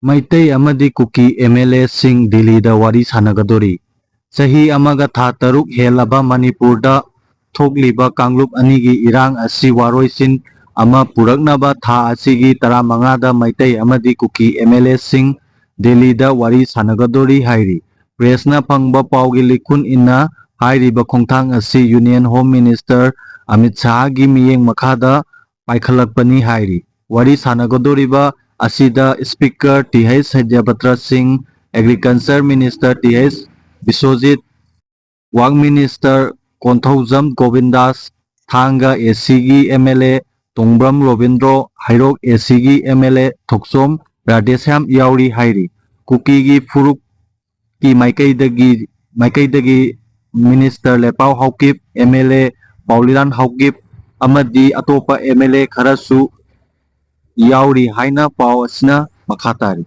Meitei amadi Kuki MLA Singh Delhi da wari sanagadori. Sahi amaga tha taruk helaba Manipur da thokliba Kanglup anigi irang asi waroisin ama puraknaba tha asigi taramanga da Meitei amadi Kuki MLA Singh Delhi da wari sanagadori hairi. Presna phangba paugi likun inna hairiba khongthang asi Union Home Minister Amit Shah gi miyeng makhada paikhalakpani hairi. Wari sanagadoriba asida Speaker TH Satyabatra Singh, Agriculture Minister TH Biswajit, Work Minister Konthaujam Govindas, Thanga Asigi MLA Tongbram Robindro, Hairok Asigi MLA Thoksom Radesham Yauri Hairi, Kuki gi Furuk ki Maikaidagi Minister Lepau Haukip MLA Pauliran Haukip amadi atopa MLA kharasu yauri haina pau asina makhatari.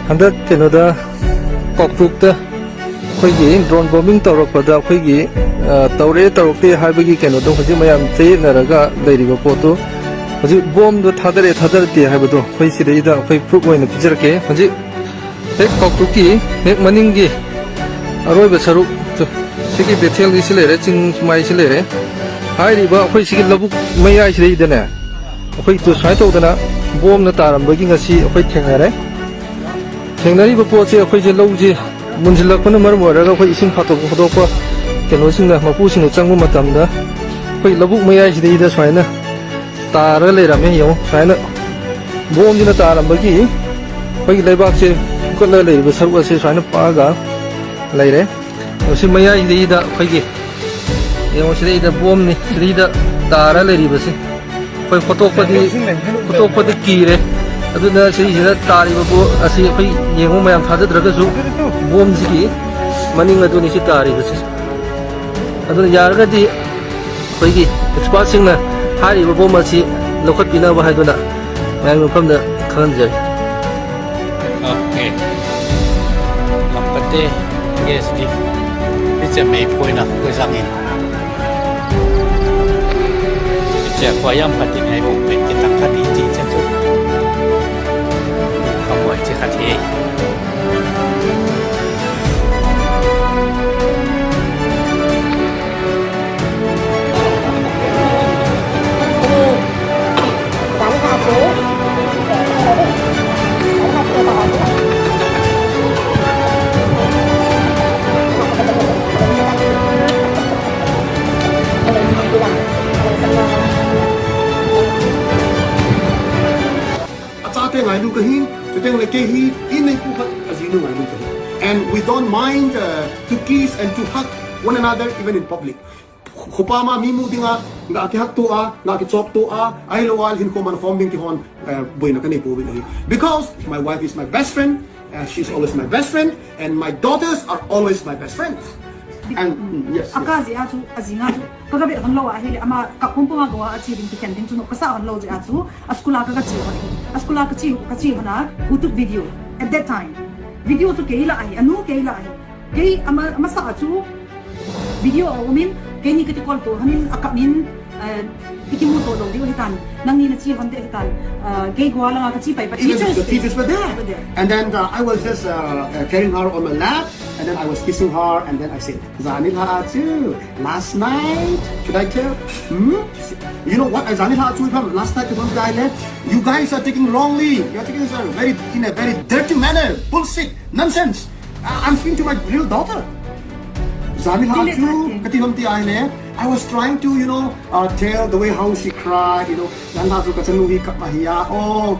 Handak kenoda koktukta khoigi drone bombing tawrakpada khoigi tawrokte haibagi kenoda hoji mayam te naraga leiriba poto hoji bomb do thadare haibado khoi sidaida khoi proof oina pijarke hoji hek koktuki hek maningi aroiba saruk sigi bethel gi silere ching mai silere hairiba khoi sigi labuk mayai sidaidana khoi to sai tawdana bomb na tarambagi ngasi khoi thengare Tengari bapoche akhoi je lauji munjilakpana maram oiraga akhoi ising phatok hodokpa kenosingna mapusing changbu matamda akhoi labuk mayai sidaida swaina tara leirame yo swaina bomjina tarambagi akhoi leibak che kala leiba sarwa se swaina paga leire osi mayai sidaida akhoi yo sidaida bomni sidaida tara leiribasi akhoi photokpadi kire aduna sida tariba bo asi akhoi yengu mayam thadadragasu bom sigi maning aduni si tariba si aduna yaragadi akhoi expert singna hariba bom asi lokhat pina ba haiduna mayam mafamda khanjari okay lampate yes di bicha mei poina ko sangin bicha kwayam pati ngai bo pe kita khati ji chatu kamu aja hati. And we don't mind to kiss and to hug one another even in public. Khupama mimu dinga nga ki hak to nga ki chop to ai lowal hin ko man forming ki hon boy na kanay po because my wife is my best friend, she's always my best friend, and my daughters are always my best friends. And yes, akazi atu azinga kagabe hanlo ahili ama kapumpunga gawa achi ring tikending tuno kasa hanlo je atu askula ka chi hana utuk video at that time video to keila ahi anu keila ahi kei ama sa atu video umin kei ni kiti call to hanin akamin ikimu to lo dio hitan nangi na chi honde hitan kei gwa la ka chi pai the teachers were there. And then I was just carrying her on my lap, and then I was kissing her, and then I said, Zanil Haatu, last night, should I tell? You know what Zanil Haatu from last night, the one guy left? You guys are taking wrongly. You are taking this in a very dirty manner. Bullshit, nonsense. I'm speaking to my real daughter. Zanil Haatu, Katilomti Aine. I was trying to, tell the way how she cried, Zanil Haatu Kasanuhi Kapmahiya. Oh.